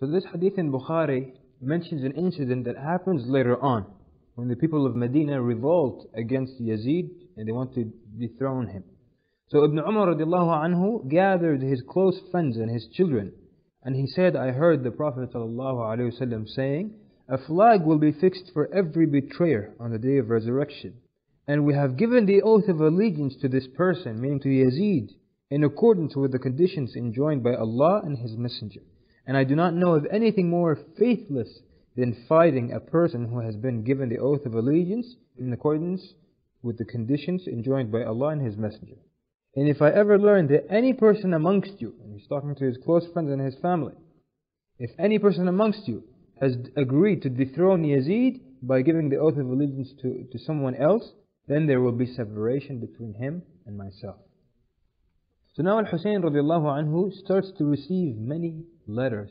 So this hadith in Bukhari mentions an incident that happens later on, when the people of Medina revolt against Yazid and they want to dethrone him. So Ibn Umar radiallahu anhu gathered his close friends and his children, and he said, I heard the Prophet sallallahu alaihi wasallam saying, a flag will be fixed for every betrayer on the day of resurrection. And we have given the oath of allegiance to this person, meaning to Yazid, in accordance with the conditions enjoined by Allah and His Messenger. And I do not know of anything more faithless than fighting a person who has been given the oath of allegiance in accordance with the conditions enjoined by Allah and His Messenger. And if I ever learn that any person amongst you, and he's talking to his close friends and his family, if any person amongst you has agreed to dethrone Yazid by giving the oath of allegiance to someone else, then there will be separation between him and myself. So now Al-Hussain radiallahu anhu starts to receive many letters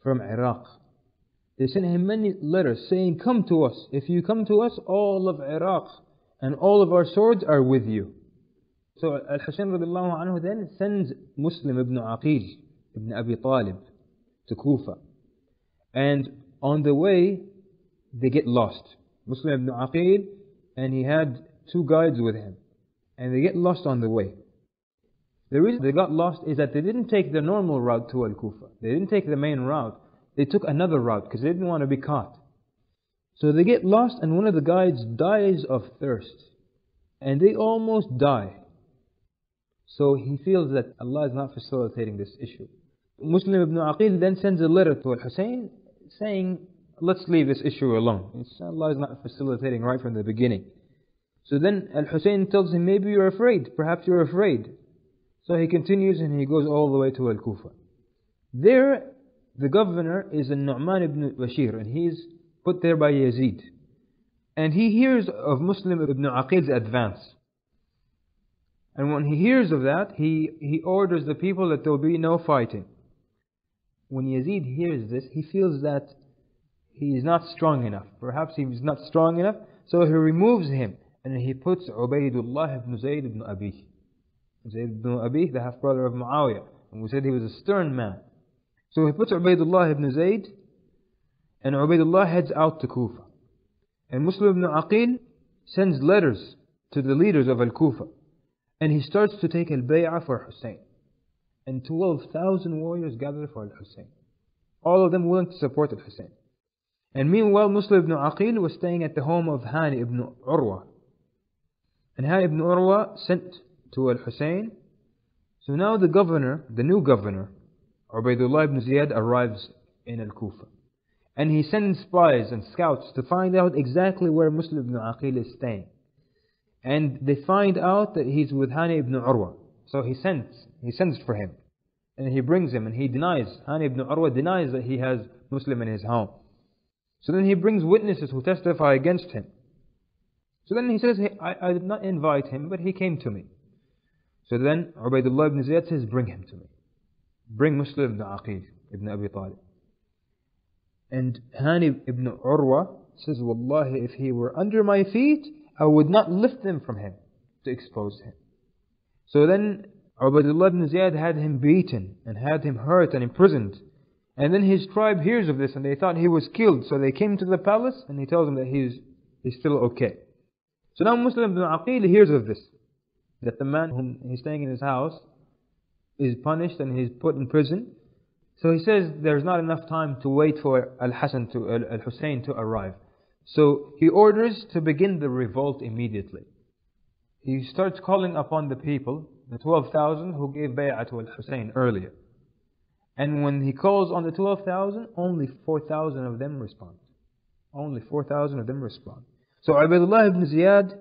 from Iraq. They sent him many letters saying, come to us. If you come to us, all of Iraq and all of our swords are with you. So Al-Hussain radiallahu anhu then sends Muslim ibn Aqil ibn Abi Talib to Kufa. And on the way, they get lost. Muslim ibn Aqil, and he had 2 guides with him. And they get lost on the way. The reason they got lost is that they didn't take the normal route to Al-Kufa. They didn't take the main route. They took another route because they didn't want to be caught. So they get lost, and one of the guides dies of thirst. And they almost die. So he feels that Allah is not facilitating this issue. Muslim ibn Aqil then sends a letter to Al-Hussain saying, let's leave this issue alone. Allah is not facilitating right from the beginning. So then Al-Hussain tells him, maybe you're afraid. Perhaps you're afraid. So he continues and he goes all the way to Al-Kufa. There, the governor is Nu'man ibn Bashir, and he's put there by Yazid. And he hears of Muslim ibn Aqil's advance. And when he hears of that, he orders the people that there will be no fighting. When Yazid hears this, he feels that he is not strong enough. Perhaps he is not strong enough, so he removes him and he puts Ubaydullah ibn Zayd ibn Abi. Zayd ibn Abi, the half-brother of Muawiyah. And we said he was a stern man. So he puts Ubaydullah ibn Zayd, and Ubaydullah heads out to Kufa. And Muslim ibn Aqil sends letters to the leaders of Al-Kufa. And he starts to take al-bay'ah for Hussein. And 12,000 warriors gather for Al-Hussein. All of them willing to support Al-Hussein. And meanwhile, Muslim ibn Aqil was staying at the home of Hani ibn Urwa. And Hani ibn Urwa sent to Al-Hussein. So now the governor, the new governor, Ubaydullah ibn Ziyad, arrives in Al-Kufa. And he sends spies and scouts to find out exactly where Muslim ibn Aqil is staying. And they find out that he's with Hani ibn Urwa. So he sends for him. And he brings him, and he denies, Hani ibn Urwa denies that he has Muslim in his home. So then he brings witnesses who testify against him. So then he says, hey, I did not invite him, but he came to me. So then Ubaydullah ibn Ziyad says, bring him to me. Bring Muslim ibn Aqil ibn Abi Talib. And Hani ibn Urwa says, Wallahi, if he were under my feet, I would not lift them from him to expose him. So then Ubaydullah ibn Ziyad had him beaten and had him hurt and imprisoned. And then his tribe hears of this and they thought he was killed. So they came to the palace and he tells them that he's still okay. So now Muslim ibn Aqil hears of this, that the man whom he's staying in his house is punished and he's put in prison. So he says there's not enough time to wait for Al-Hussain to arrive. So he orders to begin the revolt immediately. He starts calling upon the people, the 12,000 who gave bay'ah to Al-Hussain earlier. And when he calls on the 12,000, only 4,000 of them respond. Only 4,000 of them respond. So Ubaydullah ibn Ziyad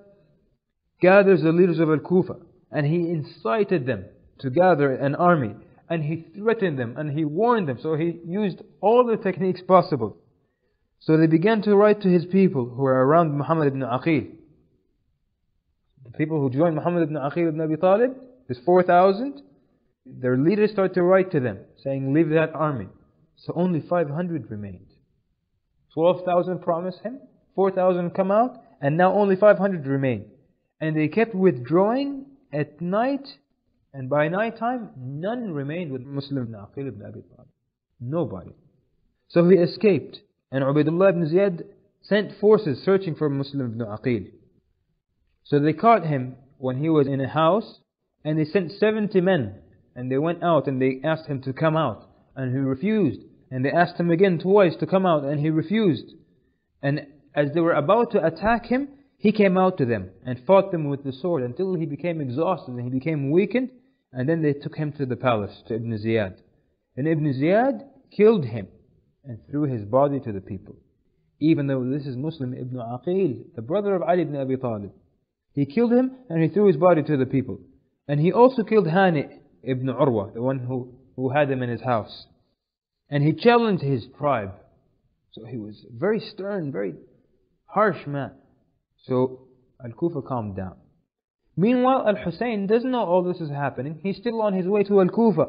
gathers the leaders of Al-Kufa, and he incited them to gather an army, and he threatened them, and he warned them. So he used all the techniques possible. So they began to write to his people who were around Muhammad ibn Aqil. The people who joined Muhammad ibn Aqil ibn Abi Talib, this 4,000, their leaders started to write to them, saying, leave that army. So only 500 remained. 12,000 promised him, 4,000 come out, and now only 500 remain. And they kept withdrawing at night, and by night time, none remained with Muslim ibn Aqil ibn Abi Talib. Nobody. So he escaped, and Ubaydullah ibn Ziyad sent forces searching for Muslim ibn Aqil. So they caught him when he was in a house, and they sent 70 men, and they went out and they asked him to come out, and he refused. And they asked him again twice to come out, and he refused. And as they were about to attack him, he came out to them and fought them with the sword until he became exhausted and he became weakened. And then they took him to the palace, to Ibn Ziyad. And Ibn Ziyad killed him and threw his body to the people. Even though this is Muslim ibn Aqil, the brother of Ali ibn Abi Talib. He killed him and he threw his body to the people. And he also killed Hani ibn Urwa, the one who had him in his house. And he challenged his tribe. So he was very stern, very harsh man. So Al-Kufa calmed down. Meanwhile, Al-Hussein doesn't know all this is happening. He's still on his way to Al-Kufa,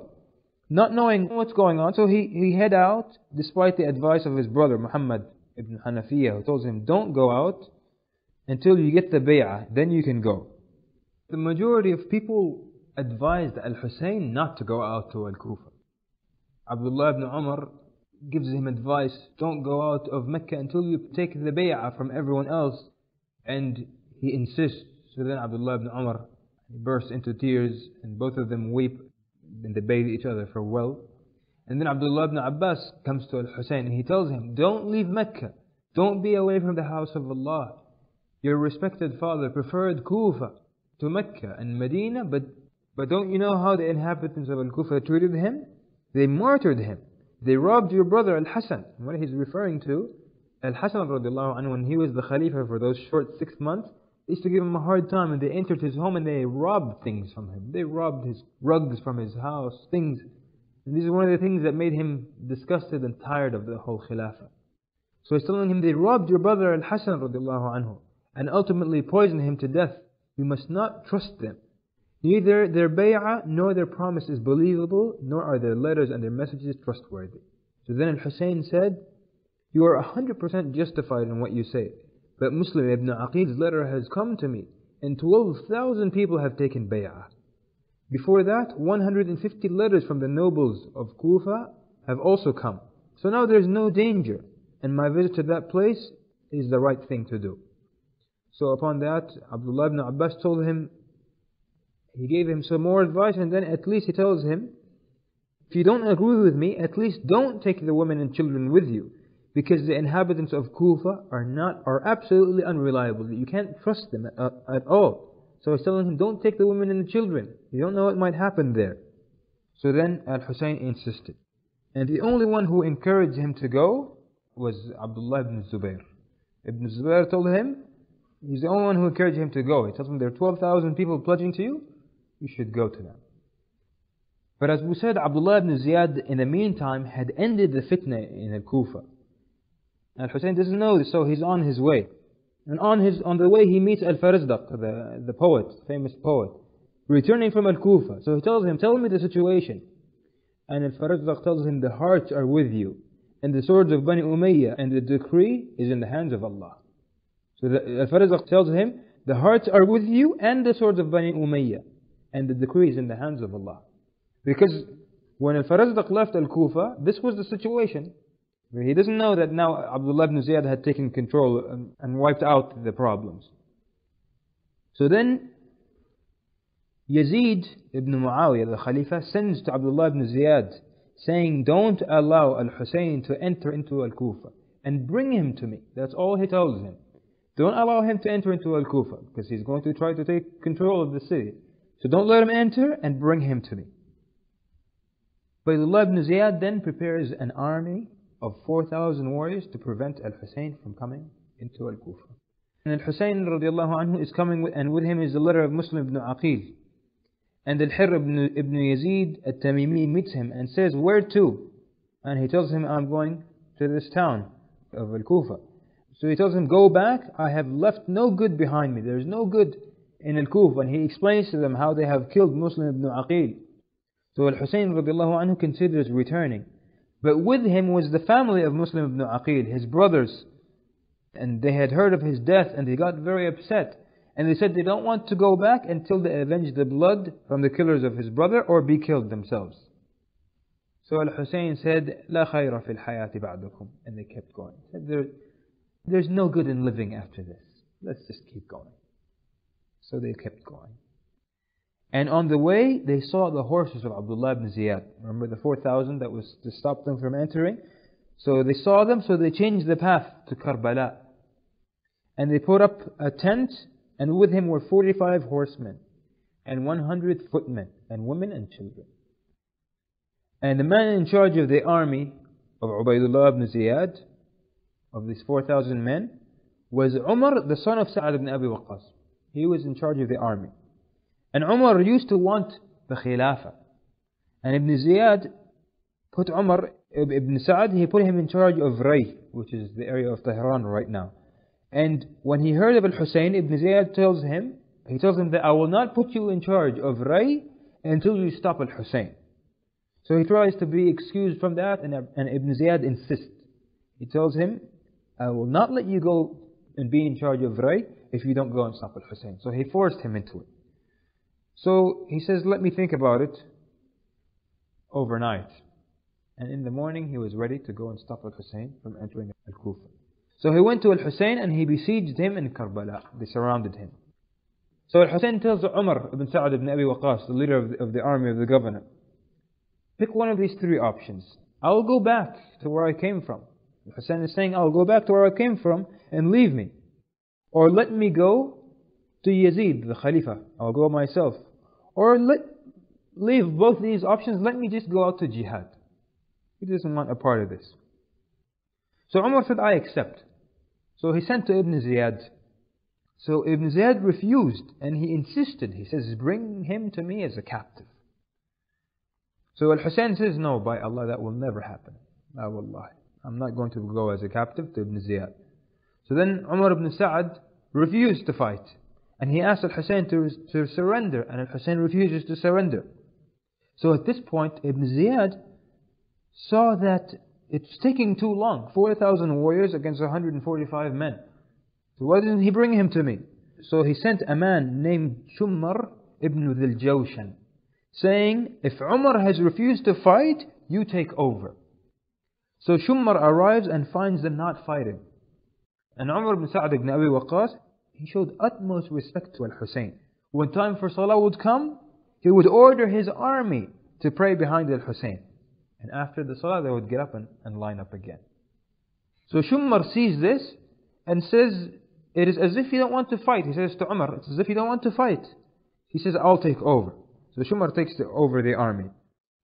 not knowing what's going on. So he head out, despite the advice of his brother Muhammad ibn Hanafiya, who tells him, don't go out until you get the bay'ah, then you can go. The majority of people advised Al-Hussein not to go out to Al-Kufa. Abdullah ibn Umar gives him advice, don't go out of Mecca until you take the bay'ah from everyone else. And he insists. So then Abdullah ibn Umar bursts into tears, and both of them weep, and they bathe each other for well. And then Abdullah ibn Abbas comes to Al-Hussein and he tells him, don't leave Mecca, don't be away from the house of Allah. Your respected father preferred Kufa to Mecca and Medina, but don't you know how the inhabitants of Al-Kufa treated him? They martyred him. They robbed your brother Al-Hassan. What he's referring to, Al-Hassan radiallahu anhu, when he was the Khalifa for those short 6 months, they used to give him a hard time, and they entered his home and they robbed things from him. They robbed his rugs from his house, things. And these are one of the things that made him disgusted and tired of the whole Khilafah. So he's telling him, they robbed your brother Al-Hassan radiallahu anhu, and ultimately poisoned him to death. You must not trust them. Neither their bay'ah nor their promise is believable, nor are their letters and their messages trustworthy. So then Al-Hussein said, you are 100% justified in what you say. But Muslim ibn Aqil's letter has come to me, and 12,000 people have taken bay'ah. Before that, 150 letters from the nobles of Kufa have also come. So now there is no danger, and my visit to that place is the right thing to do. So upon that, Abdullah ibn Abbas told him, he gave him some more advice, and then at least he tells him, if you don't agree with me, at least don't take the women and children with you, because the inhabitants of Kufa are absolutely unreliable. You can't trust them at all. So he's telling him, don't take the women and the children. You don't know what might happen there. So then Al-Hussein insisted. And the only one who encouraged him to go was Abdullah ibn Zubair. Ibn Zubair told him, he's the only one who encouraged him to go. He tells him, there are 12,000 people pledging to you, you should go to them. But as we said, Abdullah ibn Ziyad in the meantime had ended the fitna in Al-Kufa. Al-Hussein doesn't know this, so he's on his way. And on the way he meets Al-Farazdaq, the poet, famous poet, returning from Al-Kufa. So he tells him, tell me the situation. And Al-Farazdaq tells him, the hearts are with you, and the swords of Bani Umayyah, and the decree is in the hands of Allah. So Al-Farazdaq tells him, the hearts are with you, and the swords of Bani Umayyah, and the decree is in the hands of Allah. Because when Al-Farazdaq left Al-Kufa, this was the situation. He doesn't know that now Abdullah ibn Ziyad had taken control and wiped out the problems. So then Yazid ibn Muawiyah, the Khalifa, sends to Abdullah ibn Ziyad saying, don't allow Al-Hussein to enter into Al-Kufa and bring him to me. That's all he tells him. Don't allow him to enter into Al-Kufa because he's going to try to take control of the city. So don't let him enter and bring him to me. But Abdullah ibn Ziyad then prepares an army of 4,000 warriors to prevent Al-Hussein from coming into Al-Kufa. And Al-Hussein radiallahu anhu is coming and with him is the letter of Muslim ibn Aqil. And Al-Hirr ibn Yazid al-Tamimi meets him and says, where to? And he tells him, I'm going to this town of Al-Kufa. So he tells him, go back, I have left no good behind me. There is no good in Al-Kufa. And he explains to them how they have killed Muslim ibn Aqil. So Al-Hussein radiallahu anhu considers returning. But with him was the family of Muslim ibn Aqil, his brothers. And they had heard of his death and they got very upset. And they said they don't want to go back until they avenge the blood from the killers of his brother or be killed themselves. So Al-Hussein said, لا خير في الحياة بعدكم. And they kept going. Said, there's no good in living after this. Let's just keep going. So they kept going. And on the way, they saw the horses of Abdullah ibn Ziyad. Remember the 4,000 that was to stop them from entering? So they saw them, so they changed the path to Karbala. And they put up a tent, and with him were 45 horsemen, and 100 footmen, and women and children. And the man in charge of the army of Ubaydullah ibn Ziyad, of these 4,000 men, was Umar, the son of Sa'ad ibn Abi Waqqas. He was in charge of the army. And Umar used to want the Khilafah. And Ibn Ziyad put Umar ibn Sa'ad, he put him in charge of Ray, which is the area of Tehran right now. And when he heard of Al-Hussein, Ibn Ziyad tells him that I will not put you in charge of Ray until you stop Al-Hussein. So he tries to be excused from that, and Ibn Ziyad insists. He tells him, I will not let you go and be in charge of Ray if you don't go and stop Al-Hussein. So he forced him into it. So he says, let me think about it overnight. And in the morning he was ready to go and stop Al-Hussein from entering Al-Kufa. So he went to Al-Hussein and he besieged him in Karbala. They surrounded him. So Al-Hussein tells Umar ibn Sa'ad ibn Abi Waqqas, the leader of the army, of the governor, pick one of these three options. I will go back to where I came from. Hussein is saying, I will go back to where I came from and leave me. Or let me go to Yazid, the Khalifa. I will go myself. Or leave both these options. Let me just go out to jihad. He doesn't want a part of this. So Umar said, I accept. So he sent to Ibn Ziyad. So Ibn Ziyad refused and he insisted. He says, bring him to me as a captive. So Al-Hussein says, no, by Allah, that will never happen. La wallahi. I'm not going to go as a captive to Ibn Ziyad. So then Umar ibn Sa'ad refused to fight. And he asked Al-Hussein to surrender. And Al-Hussein refuses to surrender. So at this point, Ibn Ziyad saw that it's taking too long. 4,000 warriors against 145 men. So why didn't he bring him to me? So he sent a man named Shumar ibn Dhil Jawshan, saying, if Umar has refused to fight, you take over. So Shumar arrives and finds them not fighting. And Umar ibn Sa'ad ibn Abi Waqqas, he showed utmost respect to Al-Hussein. When time for Salah would come, he would order his army to pray behind Al-Hussein. And after the Salah, they would get up and line up again. So Shumar sees this and says, it is as if you don't want to fight. He says to Umar, it's as if you don't want to fight. He says, I'll take over. So Shumar takes over the army.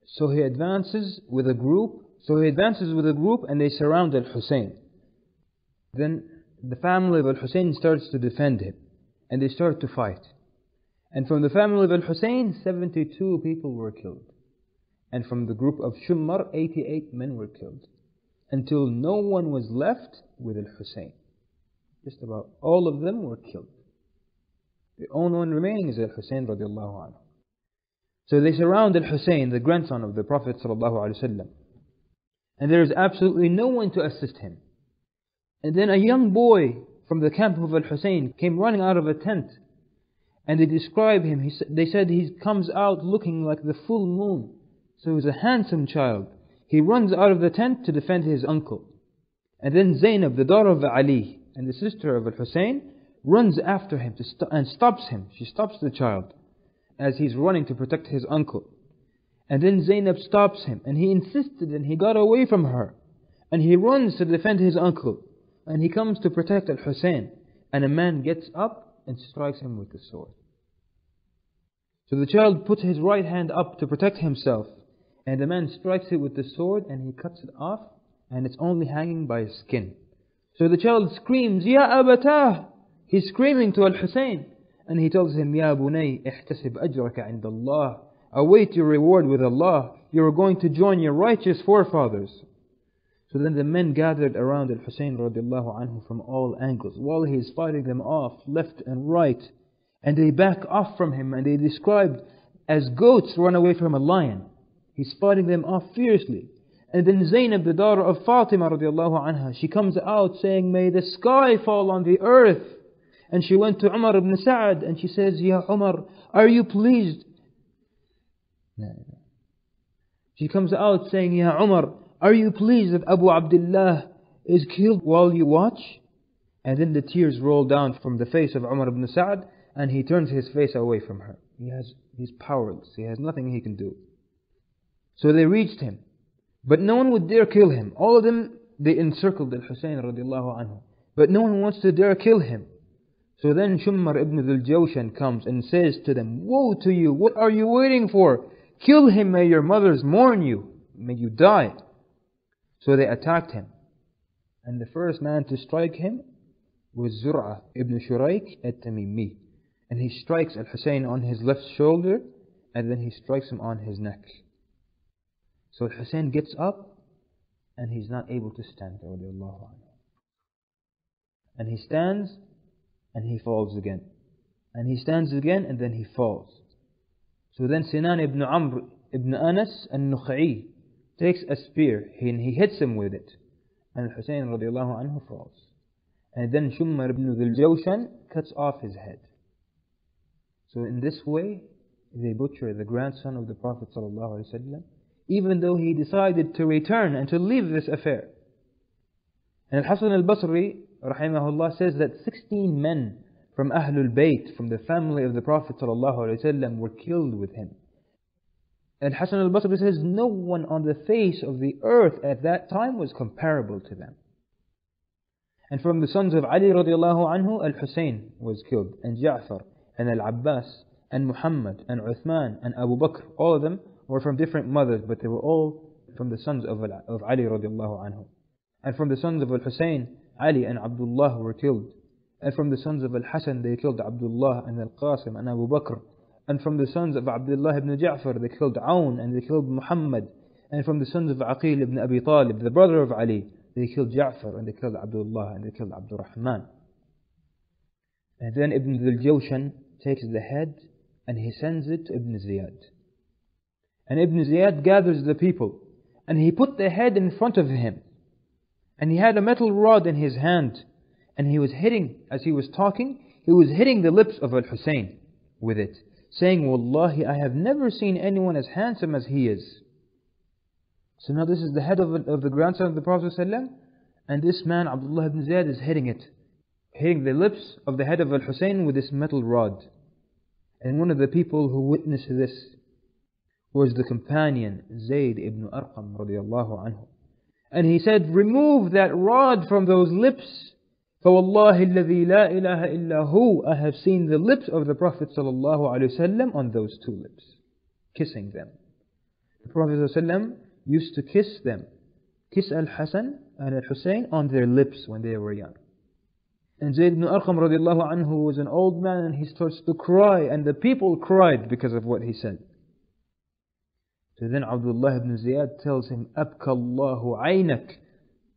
So he advances with a group. And they surround Al-Hussein. Then the family of Al-Hussein starts to defend him. And they start to fight. And from the family of Al-Hussein, 72 people were killed. And from the group of Shumar, 88 men were killed. Until no one was left with Al-Hussein. Just about all of them were killed. The only one remaining is Al-Hussein radiallahu anhu. So they surround Al-Hussein, the grandson of the Prophet sallallahu alaihi wasallam. And there is absolutely no one to assist him. And then a young boy from the camp of Al-Hussein came running out of a tent. And they describe him. They said he comes out looking like the full moon. So he's a handsome child. He runs out of the tent to defend his uncle. And then Zainab, the daughter of Ali and the sister of Al-Hussein, runs after him and stops him. She stops the child as he's running to protect his uncle. And then Zainab stops him, and he insisted, and he got away from her. And he runs to defend his uncle. And he comes to protect Al-Hussein. And a man gets up and strikes him with the sword. So the child puts his right hand up to protect himself. And the man strikes it with the sword, and he cuts it off, and it's only hanging by his skin. So the child screams, Ya Abatah! He's screaming to Al-Hussein. And he tells him, Ya Bunay, ihtasib ajraka inda Allah. Await your reward with Allah. You are going to join your righteous forefathers. So then the men gathered around Al-Hussein radiallahu anhu from all angles, while he is fighting them off left and right. And they back off from him, and they described as goats run away from a lion. He's fighting them off fiercely. And then Zainab, the daughter of Fatima radiallahu anha, she comes out saying, may the sky fall on the earth. And she went to Umar ibn Sa'ad and she says, Ya Umar, are you pleased? She comes out saying, Ya Umar, are you pleased that Abu Abdullah is killed while you watch? And then the tears roll down from the face of Umar ibn Sa'd, and he turns his face away from her. He's powerless. He has nothing he can do. So they reached him, but no one would dare kill him. All of them, they encircled Al-Hussein radiallahu anhu, but no one wants to dare kill him. So then Shummar ibn Dhul-Jawshan comes and says to them, woe to you, what are you waiting for? Kill him, may your mothers mourn you, may you die. So they attacked him, and the first man to strike him was Zur'ah ibn Shurayk at-Tamimi. And he strikes Al-Hussein on his left shoulder, and then he strikes him on his neck. So Al-Hussein gets up, and he's not able to stand, radiallahu anhu. And he stands, and he falls again. And he stands again, and then he falls. So then Sinan ibn Amr ibn Anas al-Nukhai takes a spear, and he hits him with it. And Hussein radiallahu anhu falls. And then Shummar ibn Dhul-Jawshan cuts off his head. So in this way, they butcher the grandson of the Prophet sallallahu alaihi wasallam, even though he decided to return and to leave this affair. And Hassan al-Basri rahimahullah says that 16 men from Ahlul Bayt, from the family of the Prophet ﷺ, were killed with him. And Hassan al-Basri says no one on the face of the earth at that time was comparable to them. And from the sons of Ali radiallahu anhu, Al-Hussein was killed, and Ja'far, and Al-Abbas, and Muhammad, and Uthman, and Abu Bakr. All of them were from different mothers, but they were all from the sons of Ali radiallahu anhu. And from the sons of Al-Hussein, Ali and Abdullah were killed. And from the sons of Al-Hassan, they killed Abdullah and Al-Qasim and Abu Bakr. And from the sons of Abdullah ibn Ja'far, they killed Aoun and they killed Muhammad. And from the sons of Aqil ibn Abi Talib, the brother of Ali, they killed Ja'far and they killed Abdullah and they killed Abdurrahman. And then Ibn Dhul-Jawshan takes the head and he sends it to Ibn Ziyad. And Ibn Ziyad gathers the people and he put the head in front of him. And he had a metal rod in his hand. And he was hitting, as he was talking, he was hitting the lips of Al-Hussein with it, saying, Wallahi, I have never seen anyone as handsome as he is. So now this is the head of the grandson of the Prophet ﷺ, and this man, Abdullah ibn Ziyad, is hitting it. Hitting the lips of the head of Al-Hussein with this metal rod. And one of the people who witnessed this was the companion, Zayd ibn Arqam radiallahu anhu. And he said, remove that rod from those lips. فَوَاللَّهِ الَّذِي لَا إِلَهَ إِلَّا هُ, I have seen the lips of the Prophet ﷺ on those two lips, kissing them. The Prophet ﷺ used to kiss them, kiss Al-Hassan and Al-Hussein on their lips when they were young. And Zayd ibn Arqam radiallahu anhu was an old man and he starts to cry, and the people cried because of what he said. So then Abdullah ibn Ziyad tells him, أَبْكَ اللَّهُ عَيْنَكَ,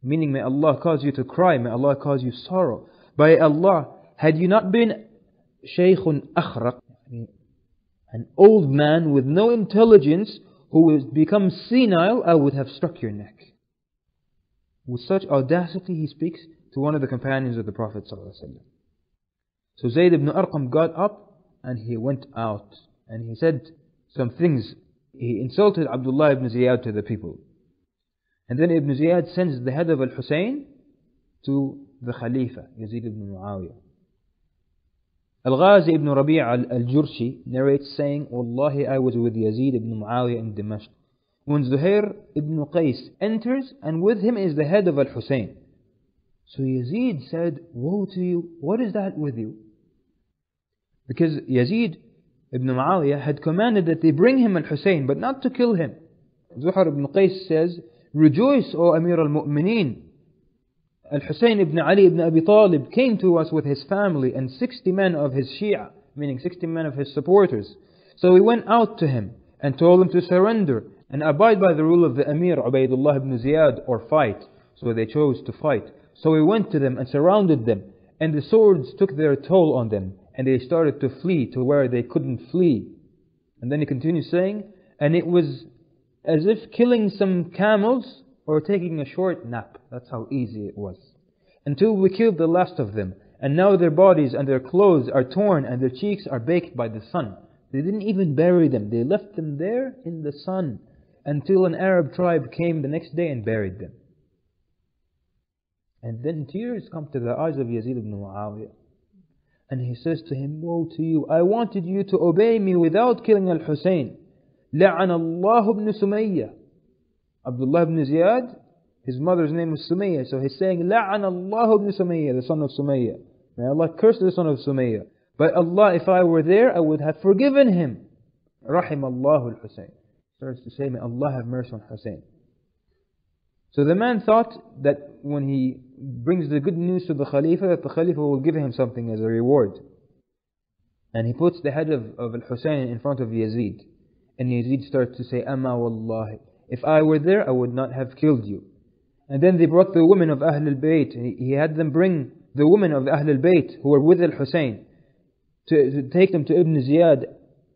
meaning may Allah cause you to cry, may Allah cause you sorrow. By Allah, had you not been shaykhun akhraq, an old man with no intelligence who has become senile, I would have struck your neck. With such audacity he speaks to one of the companions of the Prophet ﷺ. So Zayd ibn Arqam got up and he went out and he said some things. He insulted Abdullah ibn Ziyad to the people. And then Ibn Ziyad sends the head of Al-Hussein to the Khalifa, Yazid ibn Muawiyah. Al-Ghazi ibn Rabi' al-Jurshi narrates saying, Wallahi, I was with Yazid ibn Muawiyah in Damascus, when Zuhair ibn Qais enters, and with him is the head of Al-Hussein. So Yazid said, woe to you, what is that with you? Because Yazid ibn Muawiyah had commanded that they bring him Al-Hussein, but not to kill him. Zuhair ibn Qais says, rejoice, O Amir al-Mu'mineen. Al-Hussein ibn Ali ibn Abi Talib came to us with his family and 60 men of his Shia, meaning 60 men of his supporters. So we went out to him and told him to surrender and abide by the rule of the Amir, Ubaydullah ibn Ziyad, or fight. So they chose to fight. So we went to them and surrounded them, and the swords took their toll on them, and they started to flee to where they couldn't flee. And then he continues saying, and it was as if killing some camels or taking a short nap. That's how easy it was. Until we killed the last of them, and now their bodies and their clothes are torn and their cheeks are baked by the sun. They didn't even bury them. They left them there in the sun. until an Arab tribe came the next day and buried them. And then tears come to the eyes of Yazid ibn Muawiyah. And he says to him, woe to you, I wanted you to obey me without killing Al-Hussein. لَعَنَ اللَّهُ ibn Sumayya. Abdullah ibn Ziyad, his mother's name was Sumayya. So he's saying, لَعَنَ اللَّهُ ibn Sumayya, the son of Sumayya. May Allah curse the son of Sumayya. But Allah, if I were there, I would have forgiven him. رَحِمَ اللَّهُ al-Hussein. Starts to say, may Allah have mercy on Hussein. So the man thought that when he brings the good news to the Khalifa, that the Khalifa will give him something as a reward. And he puts the head of Al-Hussein in front of Yazid. And Yazid starts to say, Amma wallahi, if I were there, I would not have killed you. And then they brought the women of Ahl al-Bayt. He had them bring the women of Ahl al-Bayt who were with Al-Hussein to take them to Ibn Ziyad.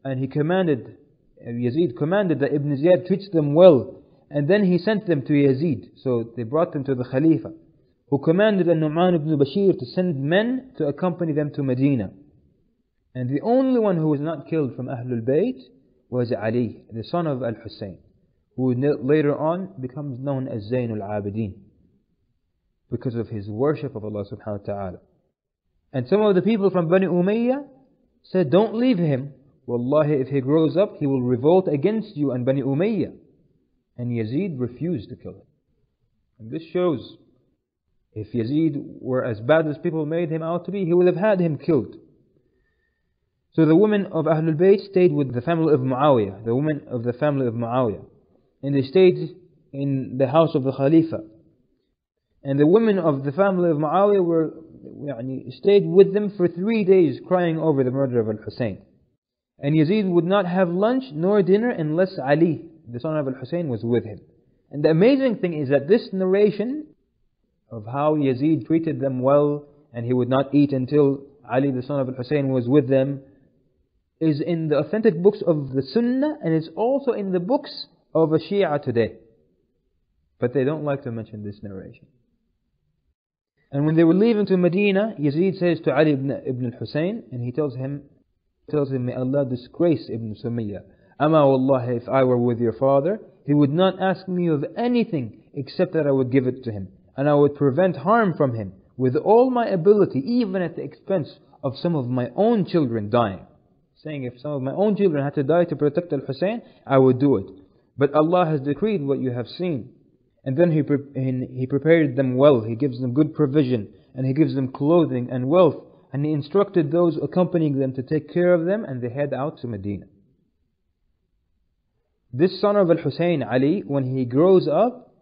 And Yazid commanded that Ibn Ziyad treats them well. And then he sent them to Yazid. So they brought them to the Khalifa, who commanded An-Nu'man ibn Bashir to send men to accompany them to Medina. And the only one who was not killed from Ahlul Bayt was Ali, the son of Al-Hussein, who later on becomes known as Zainul Abidin, because of his worship of Allah subhanahu wa ta'ala. And some of the people from Bani Umayyah said, don't leave him. Wallahi, if he grows up, he will revolt against you and Bani Umayyah. And Yazid refused to kill him. And this shows, if Yazid were as bad as people made him out to be, he would have had him killed. So the women of Ahlul Bayt stayed with the family of Muawiyah, the women of the family of Muawiyah. And they stayed in the house of the Khalifa. And the women of the family of Muawiyah stayed with them for 3 days, crying over the murder of Al-Hussein. And Yazid would not have lunch nor dinner unless Ali, the son of Al-Hussein, was with him. And the amazing thing is that this narration of how Yazid treated them well and he would not eat until Ali, the son of Al-Hussein, was with them, is in the authentic books of the Sunnah, and it's also in the books of a Shia today. But they don't like to mention this narration. And when they were leaving to Medina, Yazid says to Ali ibn al-Hussein, and he tells him, may Allah disgrace Ibn Sumayya. Amma wallahi, if I were with your father, he would not ask me of anything except that I would give it to him. And I would prevent harm from him with all my ability, even at the expense of some of my own children dying. Saying if some of my own children had to die to protect Al-Hussein, I would do it. But Allah has decreed what you have seen. And then He prepared them well. He gives them good provision. And He gives them clothing and wealth. And He instructed those accompanying them to take care of them, and they head out to Medina. This son of Al-Hussein, Ali, when he grows up,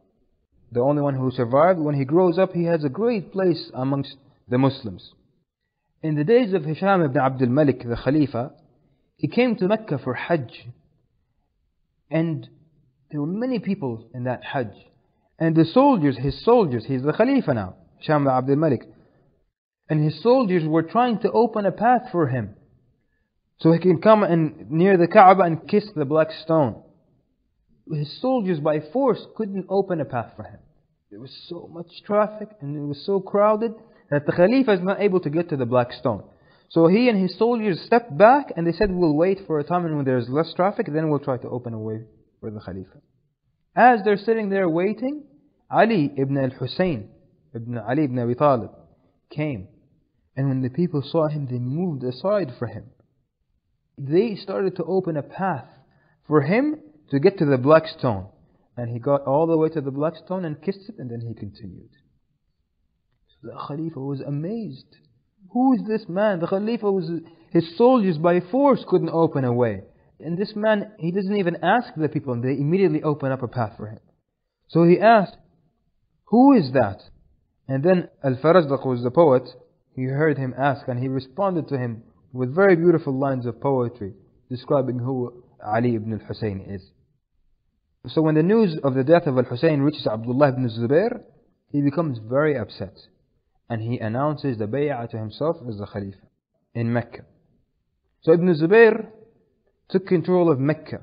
the only one who survived, when he grows up, he has a great place amongst the Muslims. In the days of Hisham ibn Abdul Malik, the Khalifa, he came to Mecca for Hajj. And there were many people in that Hajj. And the soldiers, his soldiers, he's the Khalifa now, Hisham ibn Abdul Malik. And his soldiers were trying to open a path for him, so he can come and near the Kaaba and kiss the black stone. His soldiers by force couldn't open a path for him. There was so much traffic and it was so crowded that the Khalifa is not able to get to the black stone. So he and his soldiers stepped back and they said, we'll wait for a time when there's less traffic, then we'll try to open a way for the Khalifa. As they're sitting there waiting, Ali ibn al-Hussein, Ali ibn Abi Talib, came. And when the people saw him, they moved aside for him. They started to open a path for him to get to the black stone. And he got all the way to the black stone and kissed it, and then he continued. So the Khalifa was amazed. Who is this man? The Khalifa his soldiers by force couldn't open a way. And this man, he doesn't even ask the people, and they immediately open up a path for him. So he asked, who is that? And then Al-Farazdaq, who was the poet, he heard him ask, and he responded to him with very beautiful lines of poetry describing who Ali ibn al-Hussein is. So when the news of the death of Al-Hussein reaches Abdullah ibn Azzubair, he becomes very upset. And he announces the bay'ah to himself as the Khalifa in Mecca. So Ibn Zubair took control of Mecca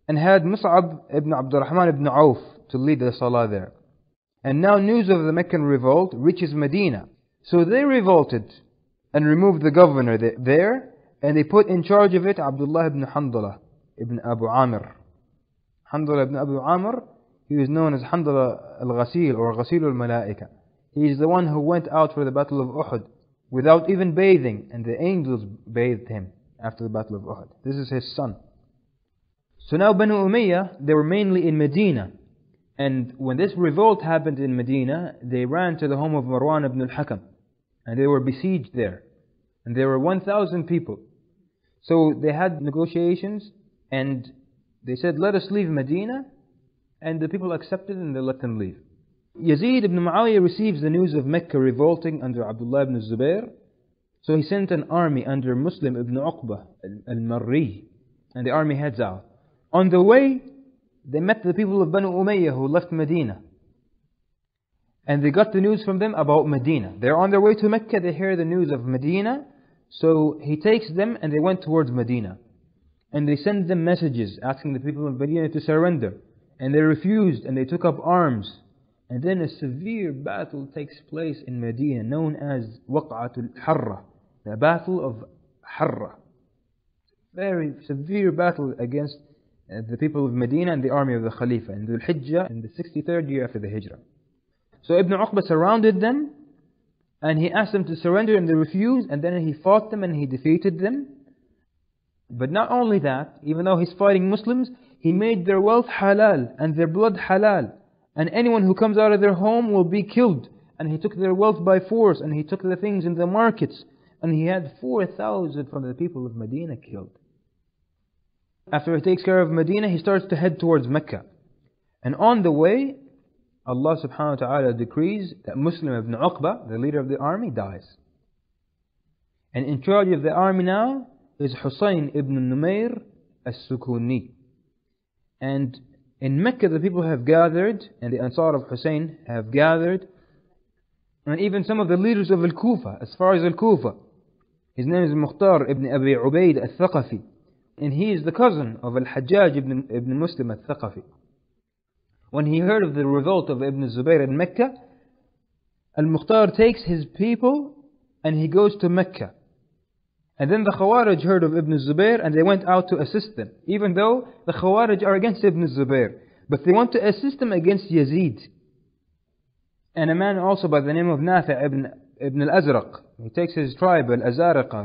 and had Mus'ab ibn Abdurrahman ibn Auf to lead the Salah there. And now news of the Meccan revolt reaches Medina. So they revolted and removed the governor there, and they put in charge of it Abdullah ibn Handala ibn Abu Amir. Handala ibn Abu Amr, he was known as Handala al-Ghasil or Ghasil al-Malaika. He is the one who went out for the battle of Uhud without even bathing, and the angels bathed him after the battle of Uhud. This is his son. So now Banu Umayyah, they were mainly in Medina. And when this revolt happened in Medina, they ran to the home of Marwan ibn al-Hakam. And they were besieged there. And there were 1,000 people. So they had negotiations and they said, let us leave Medina. And the people accepted and they let them leave. Yazid ibn Muawiyah receives the news of Mecca revolting under Abdullah ibn Azzubair. So he sent an army under Muslim ibn Uqba al-Marri. And the army heads out. On the way, they met the people of Banu Umayyah who left Medina. And they got the news from them about Medina. They're on their way to Mecca, they hear the news of Medina. So he takes them and they went towards Medina. And they sent them messages asking the people of Medina to surrender. And they refused and they took up arms. And then a severe battle takes place in Medina known as Waq'atul Harra, the Battle of Harra. Very severe battle against the people of Medina and the army of the Khalifa in Dhul Hijjah in the 63rd year after the Hijrah. So Ibn Uqba surrounded them and he asked them to surrender and they refused, and then he fought them and he defeated them. But not only that, even though he's fighting Muslims, he made their wealth halal and their blood halal. And anyone who comes out of their home will be killed. And he took their wealth by force and he took the things in the markets. And he had 4,000 from the people of Medina killed. After he takes care of Medina, he starts to head towards Mecca. And on the way, Allah subhanahu wa ta'ala decrees that Muslim ibn Uqba, the leader of the army, dies. And in charge of the army now is Hussain ibn Numayr as-Sukuni. And in Mecca the people have gathered, and the Ansar of Hussein have gathered, and even some of the leaders of Al-Kufa, as far as Al-Kufa. His name is Mukhtar ibn Abi Ubaid al-Thaqafi. And he is the cousin of Al-Hajjaj ibn Muslim al-Thaqafi. When he heard of the revolt of Ibn Zubair in Mecca, Al-Mukhtar takes his people and he goes to Mecca. And then the Khawarij heard of Ibn Zubair and they went out to assist them. Even though the Khawarij are against Ibn Zubair, but they want to assist him against Yazid. And a man also by the name of Nafi' ibn al-Azraq. He takes his tribe, Al-Azariqa,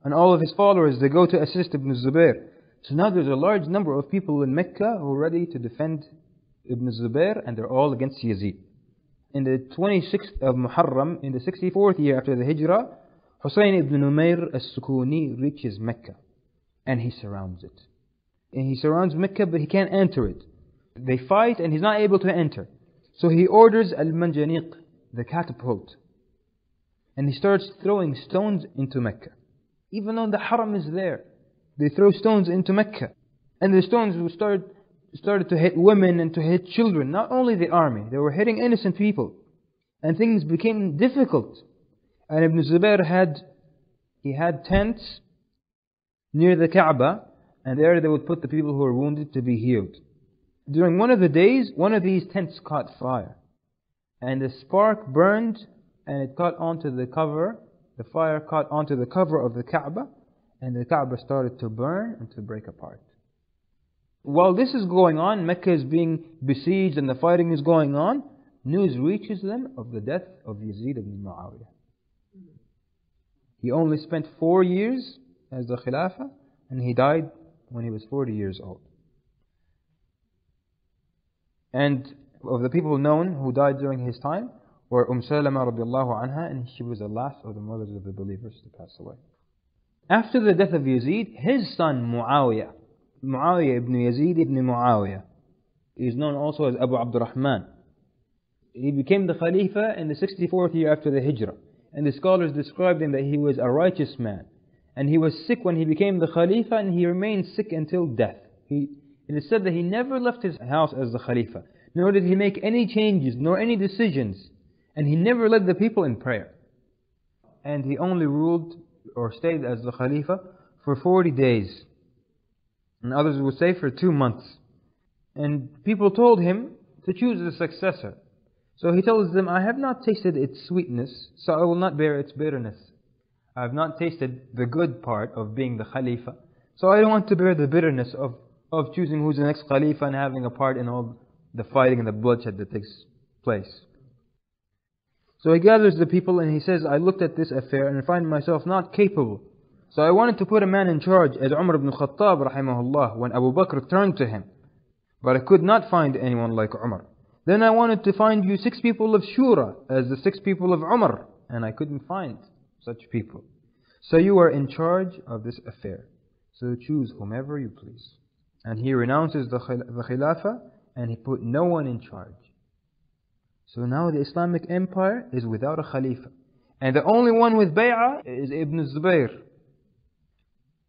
and all of his followers, they go to assist Ibn Zubair. So now there's a large number of people in Mecca who are ready to defend Ibn Zubair, and they're all against Yazid. In the 26th of Muharram, in the 64th year after the Hijrah, Hussain ibn Numayr as-Sukuni reaches Mecca. And he surrounds it. And he surrounds Mecca, but he can't enter it. They fight and he's not able to enter. So he orders al-Manjaniq, the catapult. And he starts throwing stones into Mecca. Even though the Haram is there, they throw stones into Mecca. And the stones started to hit women and to hit children. Not only the army, they were hitting innocent people. And things became difficult. And Ibn Zubair had tents near the Kaaba, and there they would put the people who were wounded to be healed. During one of the days, one of these tents caught fire. And the spark burned and it caught onto the cover. The fire caught onto the cover of the Kaaba, and the Kaaba started to burn and to break apart. While this is going on, Mecca is being besieged and the fighting is going on, news reaches them of the death of Yazid ibn Muawiyah. He only spent 4 years as the Khilafah, and he died when he was 40 years old. And of the people known who died during his time were Salama radiallahu anha, and she was the last of the mothers of the believers to pass away. After the death of Yazid, his son Muawiyah ibn Yazid ibn Muawiyah, is known also as Abu Abdurrahman. He became the Khalifa in the 64th year after the Hijrah. And the scholars described him that he was a righteous man. And he was sick when he became the Khalifa, and he remained sick until death. It is said that he never left his house as the Khalifa, nor did he make any changes, nor any decisions. And he never led the people in prayer. And he only ruled or stayed as the Khalifa for 40 days. And others would say for 2 months. And people told him to choose a successor. So he tells them, I have not tasted its sweetness, so I will not bear its bitterness. I have not tasted the good part of being the Khalifa, so I don't want to bear the bitterness of of choosing who's the next Khalifa and having a part in all the fighting and the bloodshed that takes place. So he gathers the people and he says, I looked at this affair and I find myself not capable. So I wanted to put a man in charge as Umar ibn Khattab rahimahullah when Abu Bakr turned to him. But I could not find anyone like Umar. Then I wanted to find you 6 people of Shura as the 6 people of Umar. And I couldn't find such people. So you are in charge of this affair. So choose whomever you please. And he renounces the Khilafah and he put no one in charge. So now the Islamic Empire is without a Khalifa. And the only one with Bay'ah is Ibn Zubair.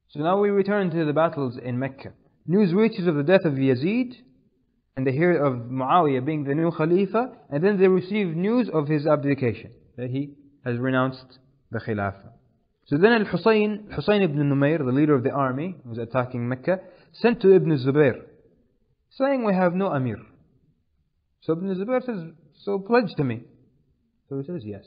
So now we return to the battles in Mecca. News reaches of the death of Yazid, and they hear of Muawiyah being the new Khalifa, and then they receive news of his abdication, that he has renounced the Khilafah. So then Hussain ibn Numayr, the leader of the army who was attacking Mecca, sent to Ibn Zubair, saying, we have no Amir. So Ibn Zubair says, so pledge to me. So he says, yes.